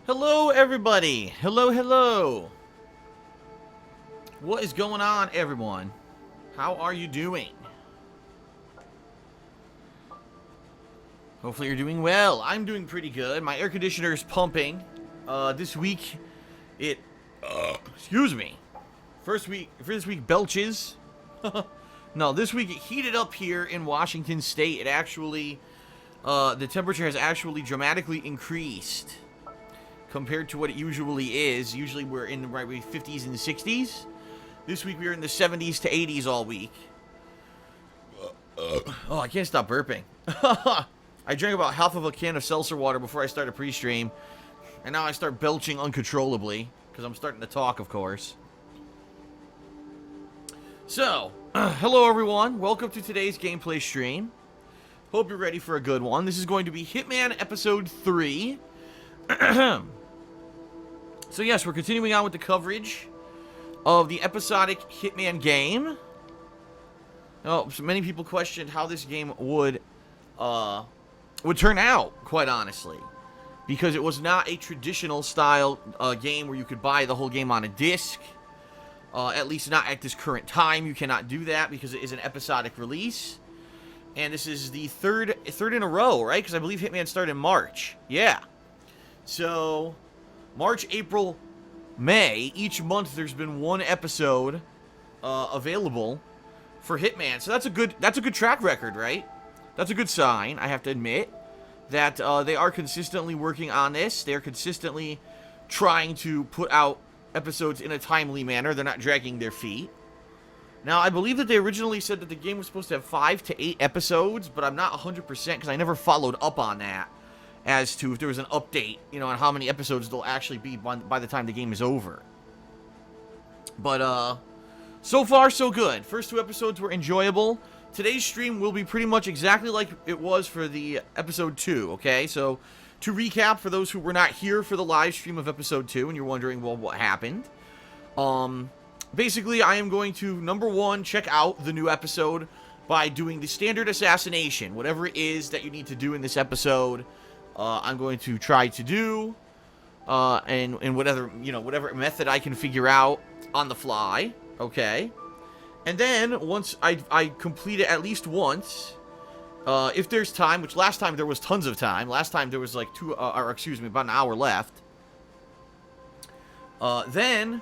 Hello, everybody. Hello, hello. What is going on, everyone? How are you doing? Hopefully you're doing well. I'm doing pretty good. My air conditioner is pumping. This week, excuse me. For this week, belches. No, this week it heated up here in Washington State. It actually, the temperature has actually dramatically increased compared to what it usually is. Usually we're in the 50s and 60s. This week we were in the 70s to 80s all week. Oh, I can't stop burping. I drank about half of a can of seltzer water before I started pre-stream, and now I start belching uncontrollably, because I'm starting to talk, of course. So, hello everyone. Welcome to today's gameplay stream. Hope you're ready for a good one. This is going to be Hitman Episode 3. So yes, we're continuing on with the coverage of the episodic Hitman game. Oh, so many people questioned how this game would turn out, quite honestly, because it was not a traditional style game where you could buy the whole game on a disc. At least not at this current time. You cannot do that because it is an episodic release, and this is the third in a row, right? Because I believe Hitman started in March. Yeah. So March, April, May, each month there's been one episode available for Hitman. So that's a good track record, right? That's a good sign, I have to admit, that they are consistently working on this. They're consistently trying to put out episodes in a timely manner. They're not dragging their feet. Now, I believe that they originally said that the game was supposed to have 5 to 8 episodes, but I'm not 100% because I never followed up on that as to if there was an update, on how many episodes there'll actually be by the time the game is over. But, so far, so good. First 2 episodes were enjoyable. Today's stream will be pretty much exactly like it was for the episode 2, okay? So, to recap, for those who were not here for the live stream of episode 2, and you're wondering, well, what happened? Basically, I am going to, number 1, check out the new episode by doing the standard assassination. Whatever it is that you need to do in this episode, I'm going to try to do, and whatever method I can figure out on the fly, okay? And then, once I complete it at least once, if there's time, which last time there was tons of time. Last time there was like about an hour left. Then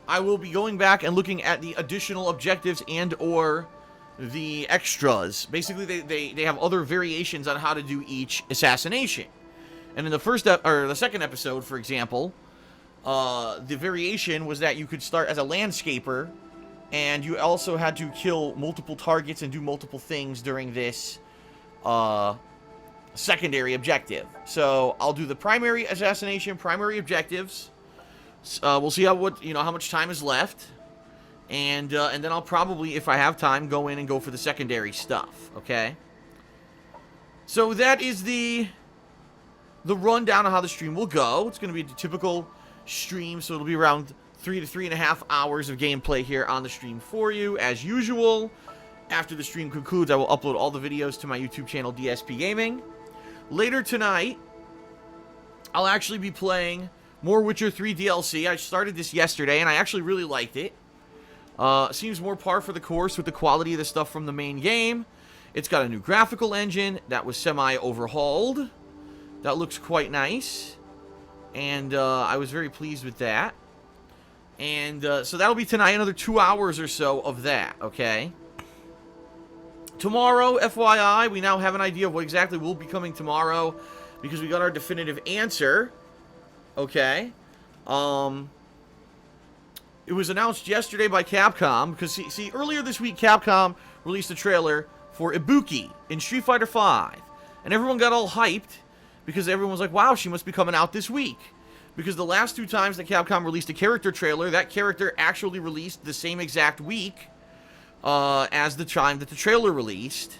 I will be going back and looking at the additional objectives and or the extras. Basically, they have other variations on how to do each assassination. And in the second episode, for example, the variation was that you could start as a landscaper, and you also had to kill multiple targets and do multiple things during this secondary objective. So I'll do the primary assassination, primary objectives. We'll see how much time is left, and then I'll probably, if I have time, go in and go for the secondary stuff. Okay. So that is the rundown of how the stream will go. It's going to be the typical stream, so it'll be around 3 to 3.5 hours of gameplay here on the stream for you, as usual. After the stream concludes, I will upload all the videos to my YouTube channel, DSPGaming. Later tonight, I'll actually be playing more Witcher 3 DLC. I started this yesterday, and I actually really liked it. Seems more par for the course with the quality of the stuff from the main game. It's got a new graphical engine that was semi-overhauled. That looks quite nice, and I was very pleased with that. And so that'll be tonight, another 2 hours or so of that, okay? Tomorrow, FYI, we now have an idea of what exactly will be coming tomorrow because we got our definitive answer, okay? It was announced yesterday by Capcom because, see, earlier this week, Capcom released a trailer for Ibuki in Street Fighter V, and everyone got all hyped because everyone was like, wow, she must be coming out this week. Because the last 2 times that Capcom released a character trailer, that character actually released the same exact week as the time that the trailer released.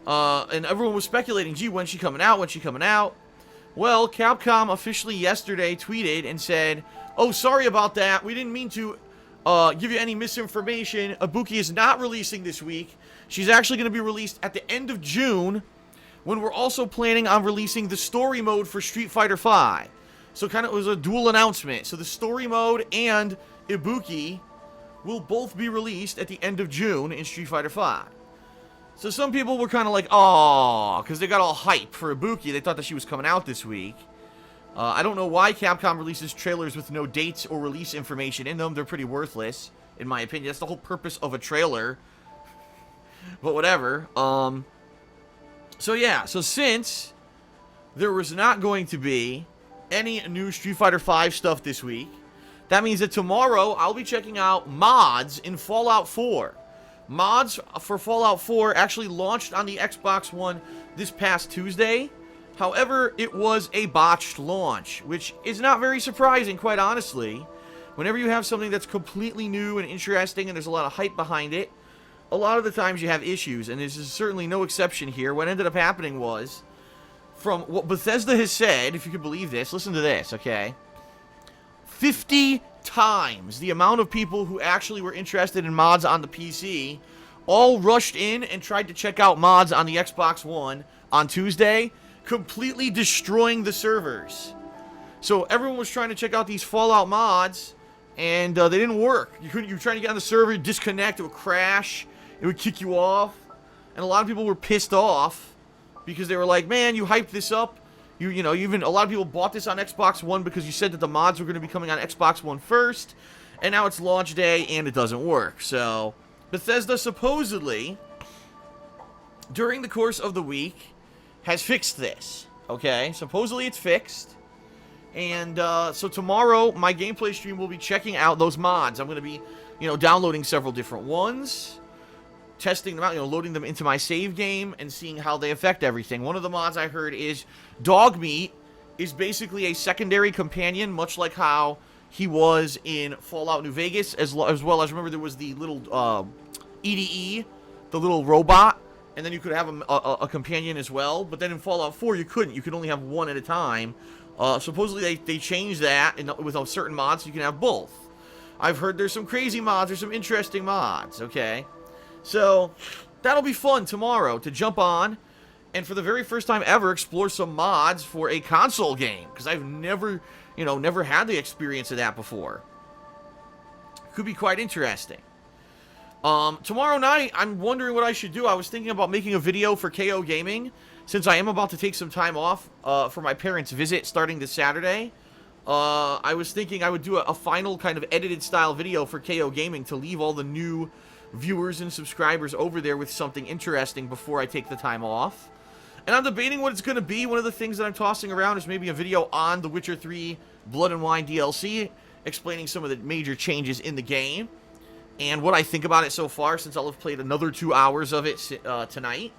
And everyone was speculating, gee, when's she coming out? When's she coming out? Well, Capcom officially yesterday tweeted and said, oh, sorry about that. We didn't mean to give you any misinformation. Ibuki is not releasing this week. She's actually going to be released at the end of June, when we're also planning on releasing the story mode for Street Fighter V. So kind of it was a dual announcement. So the story mode and Ibuki will both be released at the end of June in Street Fighter V. So some people were kind of like, "Aw," because they got all hype for Ibuki. They thought that she was coming out this week. I don't know why Capcom releases trailers with no dates or release information in them. They're pretty worthless, in my opinion. That's the whole purpose of a trailer. But whatever. So yeah, so since there was not going to be any new Street Fighter V stuff this week, that means that tomorrow I'll be checking out mods in Fallout 4. Mods for Fallout 4 actually launched on the Xbox One this past Tuesday. However, it was a botched launch, which is not very surprising, quite honestly. Whenever you have something that's completely new and interesting and there's a lot of hype behind it, a lot of the times you have issues, and this is certainly no exception here. What ended up happening was, from what Bethesda has said, if you can believe this, listen to this, okay? 50 times the amount of people who actually were interested in mods on the PC all rushed in and tried to check out mods on the Xbox One on Tuesday, completely destroying the servers. So everyone was trying to check out these Fallout mods, and they didn't work. You were trying to get on the server, disconnect, it would crash, it would kick you off, and a lot of people were pissed off because they were like, "Man, you hyped this up. You know, even a lot of people bought this on Xbox One because you said that the mods were going to be coming on Xbox One first, and now it's launch day and it doesn't work." So Bethesda supposedly, during the course of the week, has fixed this. Okay, supposedly it's fixed. And so tomorrow, my gameplay stream will be checking out those mods. I'm going to be, downloading several different ones, testing them out, loading them into my save game, and seeing how they affect everything. One of the mods I heard is Dog Meat is basically a secondary companion, much like how he was in Fallout New Vegas, as well as, remember, there was the little EDE, the little robot, and then you could have a companion as well. But then in Fallout 4, you couldn't. You could only have one at a time. Supposedly they changed that with a certain mod so you can have both. I've heard there's some crazy mods, there's some interesting mods, okay? So, that'll be fun tomorrow to jump on and for the very first time ever explore some mods for a console game. Because I've never had the experience of that before. Could be quite interesting. Tomorrow night, I'm wondering what I should do. I was thinking about making a video for KO Gaming, since I am about to take some time off for my parents' visit starting this Saturday. I was thinking I would do a final kind of edited style video for KO Gaming to leave all the new viewers and subscribers over there with something interesting before I take the time off. And I'm debating what it's going to be. One of the things that I'm tossing around is maybe a video on The Witcher 3 Blood and Wine DLC, explaining some of the major changes in the game and what I think about it so far, since I'll have played another 2 hours of it tonight.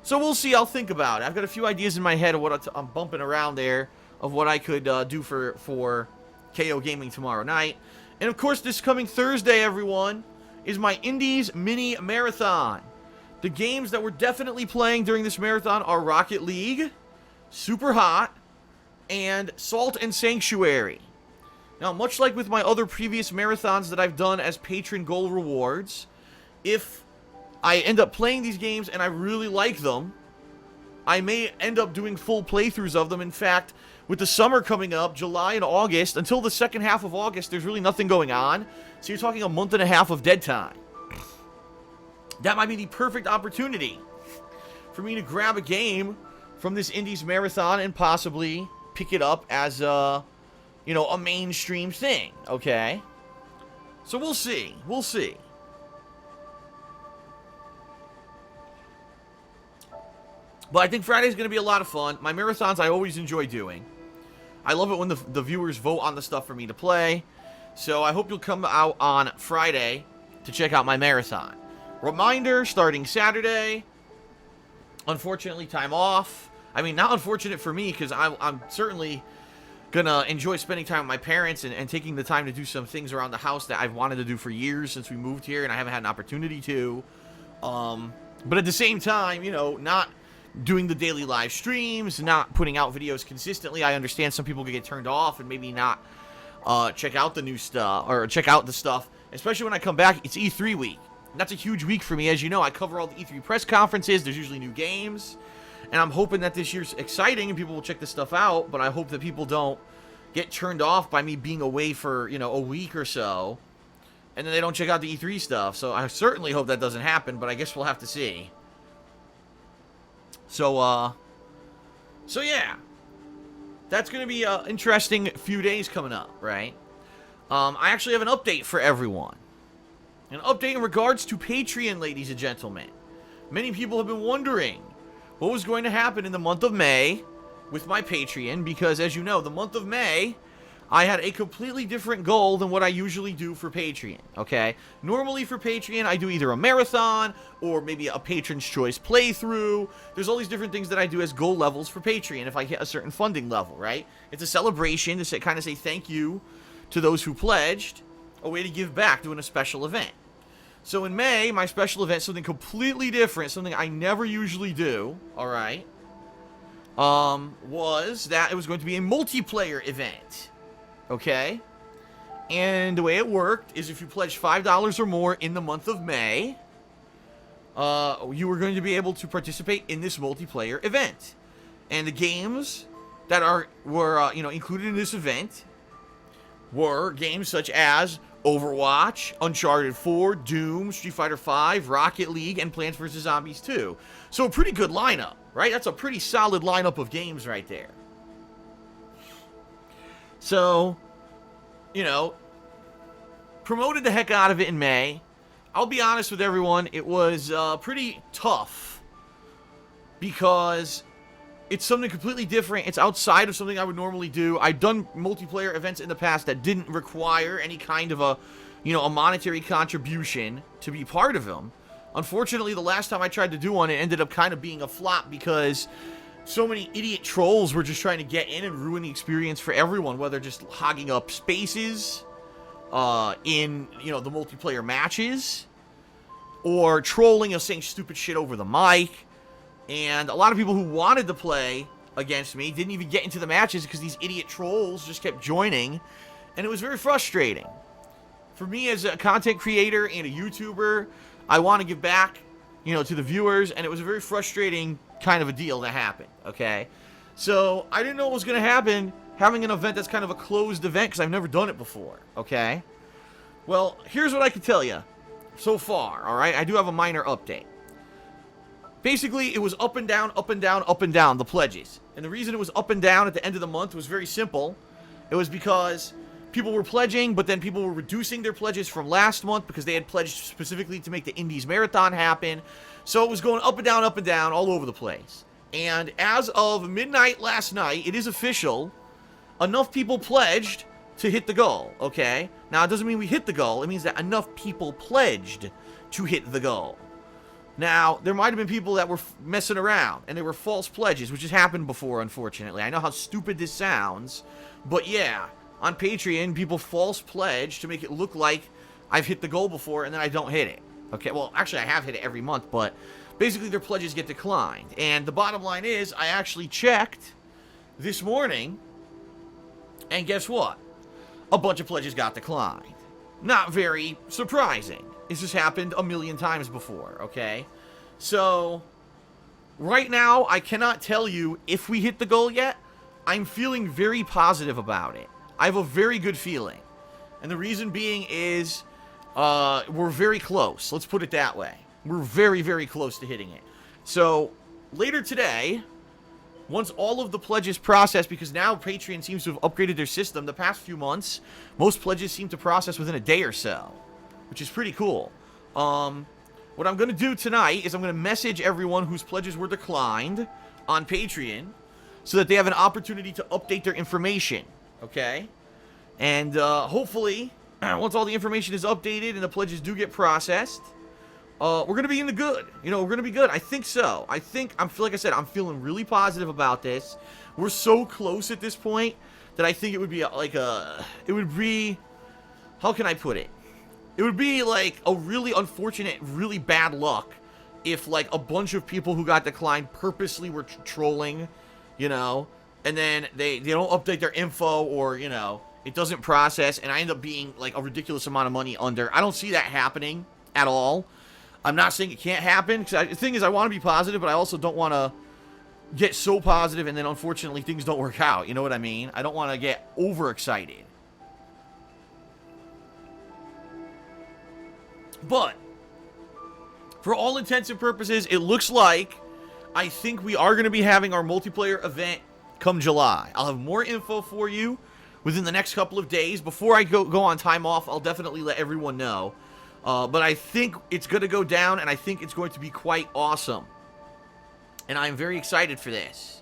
So we'll see. I'll think about it. I've got a few ideas in my head of what I'm bumping around there, of what I could do for KO Gaming tomorrow night. And of course, this coming Thursday, everyone, is my Indies Mini Marathon. The games that we're definitely playing during this marathon are Rocket League, Super Hot, and Salt and Sanctuary. Now, much like with my other previous marathons that I've done as patron goal rewards, if I end up playing these games and I really like them, I may end up doing full playthroughs of them. In fact, with the summer coming up, July and August, until the second half of August, there's really nothing going on. So you're talking a month and a half of dead time. That might be the perfect opportunity for me to grab a game from this Indies Marathon and possibly pick it up as a mainstream thing, okay? So we'll see. We'll see. But I think Friday's going to be a lot of fun. My marathons I always enjoy doing. I love it when the viewers vote on the stuff for me to play. So I hope you'll come out on Friday to check out my marathon. Reminder, starting Saturday. Unfortunately, time off. I mean, not unfortunate for me, because I'm certainly gonna enjoy spending time with my parents and taking the time to do some things around the house that I've wanted to do for years since we moved here, and I haven't had an opportunity to. But at the same time, not doing the daily live streams, not putting out videos consistently. I understand some people could get turned off and maybe not check out the new stuff, or check out the stuff, especially when I come back. It's E3 week. And that's a huge week for me. As you know, I cover all the E3 press conferences. There's usually new games. And I'm hoping that this year's exciting and people will check this stuff out, but I hope that people don't, get turned off by me being away for, you know, a week or so, and then they don't check out the E3 stuff. So I certainly hope that doesn't happen, but I guess we'll have to see. So yeah. That's going to be an interesting few days coming up, right? I actually have an update for everyone. An update in regards to Patreon, ladies and gentlemen. Many people have been wondering what was going to happen in the month of May with my Patreon, because as you know, the month of May, I had a completely different goal than what I usually do for Patreon, okay? Normally for Patreon, I do either a marathon or maybe a Patron's Choice playthrough. There's all these different things that I do as goal levels for Patreon if I hit a certain funding level, right? It's a celebration to kind of say thank you to those who pledged, a way to give back doing a special event. So in May, my special event, something completely different, something I never usually do, all right, was that it was going to be a multiplayer event. Okay, and the way it worked is if you pledge $5 or more in the month of May, you were going to be able to participate in this multiplayer event. And the games that were included in this event were games such as Overwatch, Uncharted 4, Doom, Street Fighter 5, Rocket League, and Plants vs. Zombies 2. So a pretty good lineup, right? That's a pretty solid lineup of games right there. So, you know, promoted the heck out of it in May. I'll be honest with everyone, it was pretty tough because it's something completely different. It's outside of something I would normally do. I've done multiplayer events in the past that didn't require any kind of a monetary contribution to be part of them. Unfortunately, the last time I tried to do one, it ended up kind of being a flop because so many idiot trolls were just trying to get in and ruin the experience for everyone, whether just hogging up spaces in, the multiplayer matches, or trolling or saying stupid shit over the mic. And a lot of people who wanted to play against me didn't even get into the matches because these idiot trolls just kept joining, and it was very frustrating. For me as a content creator and a YouTuber, I want to give back, to the viewers, and it was a very frustrating kind of a deal that happened, okay? So, I didn't know what was going to happen having an event that's kind of a closed event because I've never done it before, okay? Well, here's what I can tell you so far, alright? I do have a minor update. Basically, it was up and down, up and down, up and down, the pledges. And the reason it was up and down at the end of the month was very simple. It was because people were pledging, but then people were reducing their pledges from last month because they had pledged specifically to make the Indies Marathon happen. So it was going up and down, all over the place. And as of midnight last night, it is official. Enough people pledged to hit the goal, okay? Now, it doesn't mean we hit the goal. It means that enough people pledged to hit the goal. Now, there might have been people that were messing around, and they were false pledges, which has happened before, unfortunately. I know how stupid this sounds, but yeah, on Patreon, people false pledge to make it look like I've hit the goal before, and then I don't hit it. Okay, well, actually, I have hit it every month, but basically their pledges get declined. And the bottom line is, I actually checked this morning, and guess what? A bunch of pledges got declined. Not very surprising. This has happened a million times before, okay? So, right now, I cannot tell you if we hit the goal yet. I'm feeling very positive about it. I have a very good feeling. And the reason being is, we're very close. Let's put it that way. We're very, very close to hitting it. So, later today, once all of the pledges process, because now Patreon seems to have upgraded their system, the past few months, most pledges seem to process within a day or so, which is pretty cool. What I'm going to do tonight is I'm going to message everyone whose pledges were declined on Patreon so that they have an opportunity to update their information, okay? And hopefully, once all the information is updated and the pledges do get processed, we're going to be in the good. We're going to be good. I think so. Like I said, I'm feeling really positive about this. We're so close at this point that I think it would be how can I put it? It would be like a really unfortunate, really bad luck if like a bunch of people who got declined purposely were trolling, and then they don't update their info, or, it doesn't process, and I end up being like a ridiculous amount of money under. I don't see that happening at all. I'm not saying it can't happen, because the thing is, I want to be positive, but I also don't want to, get so positive and then unfortunately things don't work out. You know what I mean? I don't want to get overexcited. But for all intents and purposes, it looks like I think we are going to be having our multiplayer event come July. I'll have more info for you within the next couple of days. Before I go on time off, I'll definitely let everyone know. But I think it's going to go down, and I think it's going to be quite awesome. And I'm very excited for this.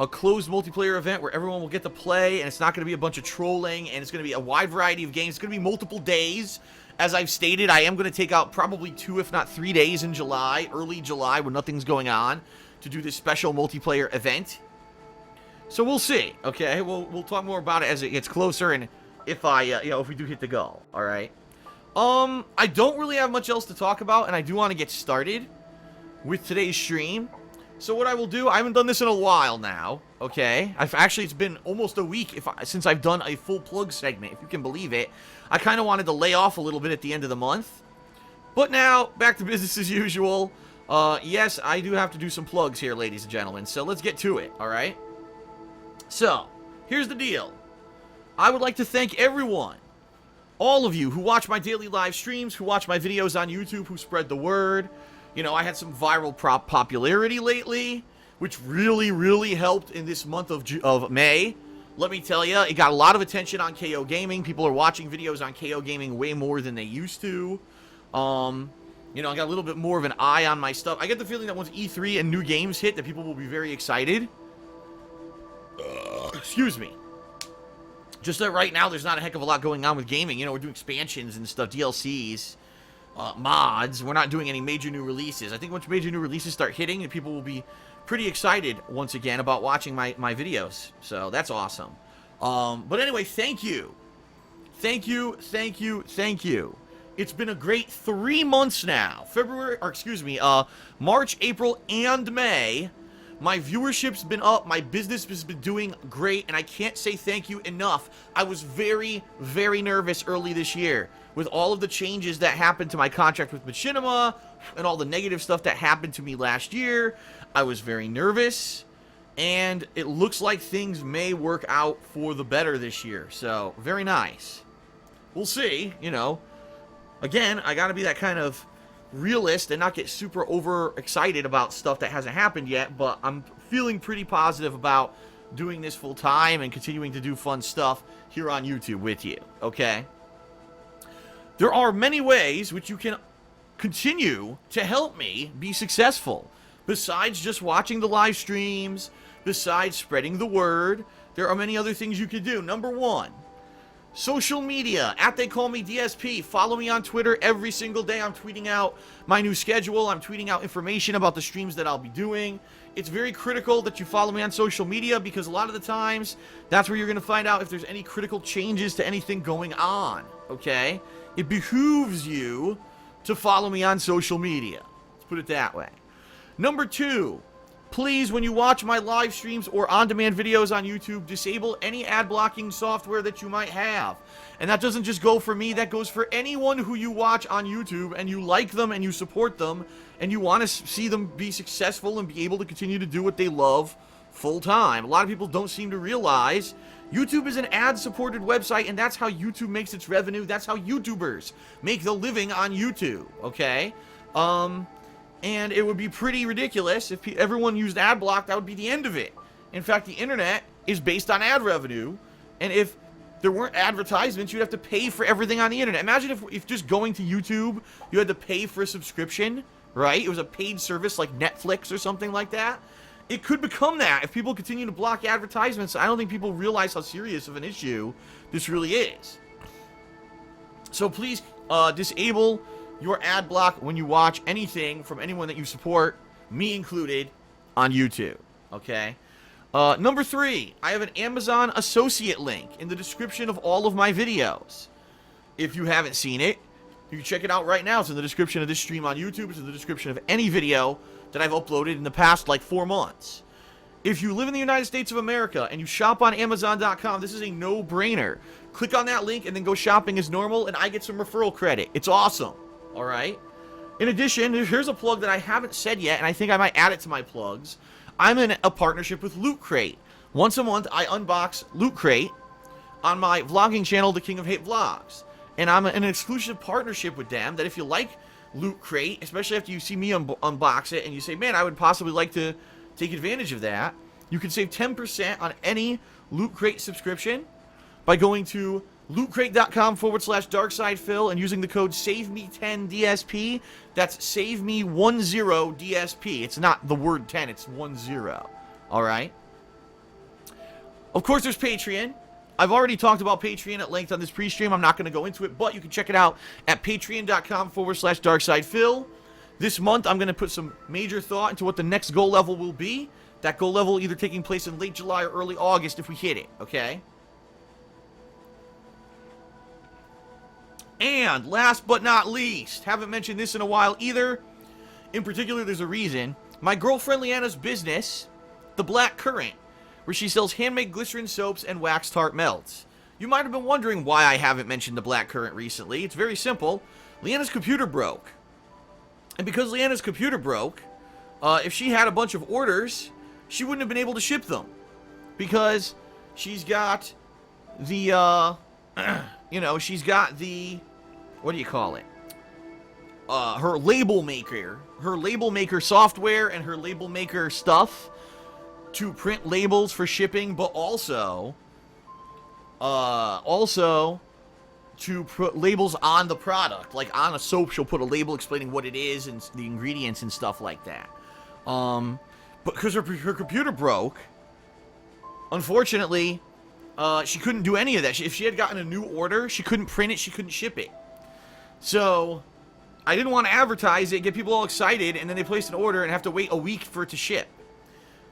A closed multiplayer event where everyone will get to play, and it's not going to be a bunch of trolling, and it's going to be a wide variety of games. It's going to be multiple days. As I've stated, I am going to take out probably 2, if not 3 days in July, early July, when nothing's going on, to do this special multiplayer event. So we'll see, okay? We'll talk more about it as it gets closer, and if if we do hit the goal, all right? I don't really have much else to talk about, and I do want to get started with today's stream. So what I will do, I haven't done this in a while now, okay? It's been almost a week since I've done a full plug segment, if you can believe it. I kind of wanted to lay off a little bit at the end of the month. But now, back to business as usual. Yes, I do have to do some plugs here, ladies and gentlemen, so let's get to it, all right? So, here's the deal. I would like to thank everyone, all of you who watch my daily live streams, who watch my videos on YouTube, who spread the word. You know, I had some viral popularity lately, which really, really helped in this month of May. Let me tell you, it got a lot of attention on KO Gaming. People are watching videos on KO Gaming way more than they used to. I got a little bit more of an eye on my stuff. I get the feeling that once E3 and new games hit, that people will be very excited. Excuse me. Just that right now, there's not a heck of a lot going on with gaming. You know, we're doing expansions and stuff, DLCs, mods. We're not doing any major new releases. I think once major new releases start hitting, people will be pretty excited once again about watching my videos. So that's awesome. But anyway, thank you. Thank you. It's been a great 3 months now. March, April, and May. My viewership's been up, my business has been doing great, and I can't say thank you enough. I was very, very nervous early this year with all of the changes that happened to my contract with Machinima and all the negative stuff that happened to me last year. I was very nervous, and it looks like things may work out for the better this year. So, very nice. We'll see, Again, I gotta be that kind of realist and not get super overexcited about stuff that hasn't happened yet, but I'm feeling pretty positive about doing this full time and continuing to do fun stuff here on YouTube with you, okay? There are many ways which you can continue to help me be successful. Besides just watching the live streams, besides spreading the word, there are many other things you can do. Number one, social media, @TheyCallMeDSP. Follow me on Twitter every single day. I'm tweeting out my new schedule. I'm tweeting out information about the streams that I'll be doing. It's very critical that you follow me on social media because a lot of the times, that's where you're going to find out if there's any critical changes to anything going on, okay? It behooves you to follow me on social media. Let's put it that way. Number two, please, when you watch my live streams or on-demand videos on YouTube, disable any ad-blocking software that you might have. And that doesn't just go for me, that goes for anyone who you watch on YouTube and you like them and you support them and you want to see them be successful and be able to continue to do what they love full-time. A lot of people don't seem to realize YouTube is an ad-supported website, and that's how YouTube makes its revenue. That's how YouTubers make the living on YouTube, okay? And it would be pretty ridiculous if everyone used ad block. That would be the end of it. In fact, the internet is based on ad revenue. And if there weren't advertisements, you'd have to pay for everything on the internet. Imagine if just going to YouTube, you had to pay for a subscription, right? It was a paid service like Netflix or something like that. It could become that if people continue to block advertisements. I don't think people realize how serious of an issue this really is. So please disable your ad block when you watch anything from anyone that you support, me included, on YouTube, okay? Number three, I have an Amazon associate link in the description of all of my videos. If you haven't seen it, you can check it out right now. It's in the description of this stream on YouTube. It's in the description of any video that I've uploaded in the past, 4 months. If you live in the United States of America and you shop on Amazon.com, this is a no-brainer. Click on that link and then go shopping as normal, and I get some referral credit. It's awesome. All right. In addition, here's a plug that I haven't said yet, and I think I might add it to my plugs. I'm in a partnership with Loot Crate. Once a month, I unbox Loot Crate on my vlogging channel, The King of Hate Vlogs. And I'm in an exclusive partnership with them that if you like Loot Crate, especially after you see me unbox it and you say, man, I would possibly like to take advantage of that, you can save 10% on any Loot Crate subscription by going to lootcrate.com/darksidephil and using the code SAVEME10DSP. That's SAVEME10DSP. It's not the word 10, it's 10. Alright? Of course, there's Patreon. I've already talked about Patreon at length on this pre-stream. I'm not going to go into it, but you can check it out at patreon.com/darksidephil. This month, I'm going to put some major thought into what the next goal level will be. That goal level either taking place in late July or early August if we hit it, okay? And last but not least, haven't mentioned this in a while either. In particular, there's a reason. My girlfriend Leanna's business, The Black Current, where she sells handmade glycerin soaps and wax tart melts. You might have been wondering why I haven't mentioned The Black Current recently. It's very simple. Leanna's computer broke. And because Leanna's computer broke, if she had a bunch of orders, she wouldn't have been able to ship them. Because she's got the, she's got the, what do you call it? Her label maker software and her label maker stuff to print labels for shipping, but also to put labels on the product. Like on a soap, she'll put a label explaining what it is and the ingredients and stuff like that. But because her computer broke, unfortunately, she couldn't do any of that. If she had gotten a new order, she couldn't print it, she couldn't ship it. So, I didn't want to advertise it, get people all excited, and then they place an order and have to wait a week for it to ship.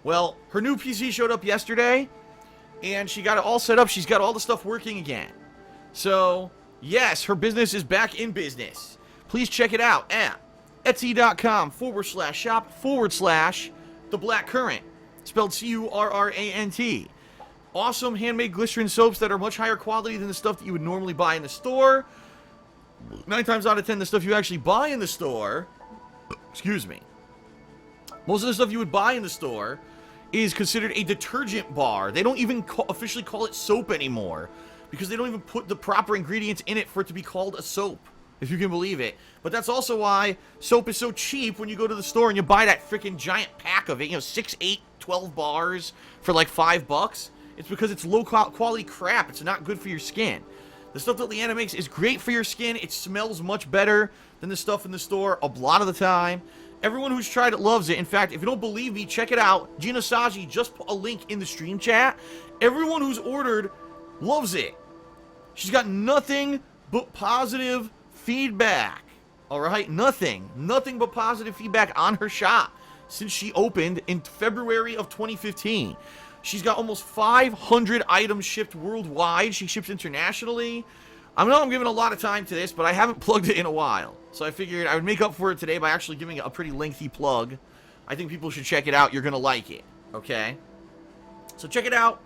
Well, her new PC showed up yesterday, and she got it all set up. She's got all the stuff working again. So, yes, her business is back in business. Please check it out at etsy.com/shop/The Black Current, spelled CURRANT. Awesome handmade glycerin soaps that are much higher quality than the stuff that you would normally buy in the store. 9 times out of 10, the stuff you actually buy in the store, excuse me, most of the stuff you would buy in the store is considered a detergent bar. They don't even officially call it soap anymore because they don't even put the proper ingredients in it for it to be called a soap, if you can believe it. But that's also why soap is so cheap when you go to the store and you buy that freaking giant pack of it, 6, 8, 12 bars for like $5. It's because it's low quality crap. It's not good for your skin. The stuff that Leanna makes is great for your skin. It smells much better than the stuff in the store a lot of the time. Everyone who's tried it loves it. In fact, if you don't believe me, check it out. Gina Saji just put a link in the stream chat. Everyone who's ordered loves it. She's got nothing but positive feedback. Alright? Nothing but positive feedback on her shop since she opened in February of 2015. She's got almost 500 items shipped worldwide. She ships internationally. I know I'm giving a lot of time to this, but I haven't plugged it in a while. So I figured I would make up for it today by actually giving it a pretty lengthy plug. I think people should check it out. You're going to like it. Okay? So check it out.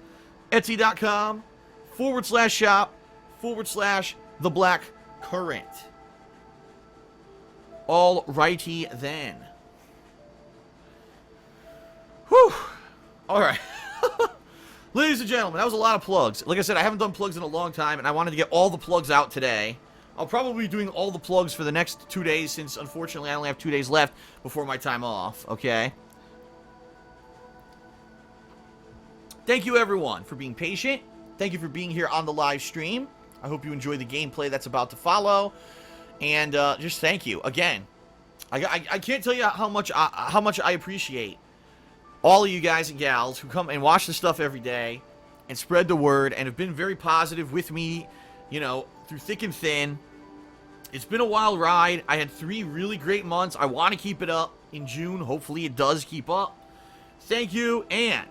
Etsy.com/shop/The Black Current. Alrighty then. Whew. Alright. Ladies and gentlemen, that was a lot of plugs. Like I said, I haven't done plugs in a long time, and I wanted to get all the plugs out today. I'll probably be doing all the plugs for the next 2 days, since unfortunately I only have 2 days left before my time off, okay? Thank you everyone for being patient. Thank you for being here on the live stream. I hope you enjoy the gameplay that's about to follow. And just thank you. Again, I can't tell you how much I appreciate all of you guys and gals who come and watch the stuff every day and spread the word and have been very positive with me, through thick and thin. It's been a wild ride. I had 3 really great months. I want to keep it up in June. Hopefully it does keep up. Thank you, and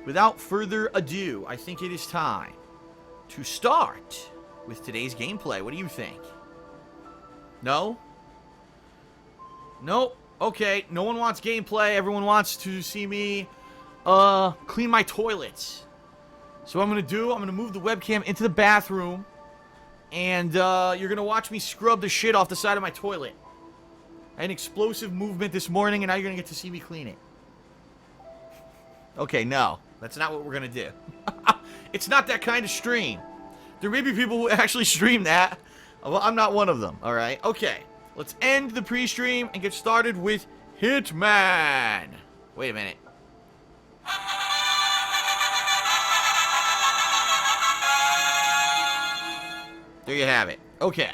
without further ado, I think it is time to start with today's gameplay. What do you think? No? Nope. Okay, no one wants gameplay. Everyone wants to see me clean my toilets. So what I'm going to move the webcam into the bathroom, and you're going to watch me scrub the shit off the side of my toilet. I had an explosive movement this morning, and now you're going to get to see me clean it. Okay, no. That's not what we're gonna do. It's not that kind of stream. There may be people who actually stream that. Well, I'm not one of them, alright? Okay. Let's end the pre-stream and get started with Hitman. Wait a minute. There you have it. Okay.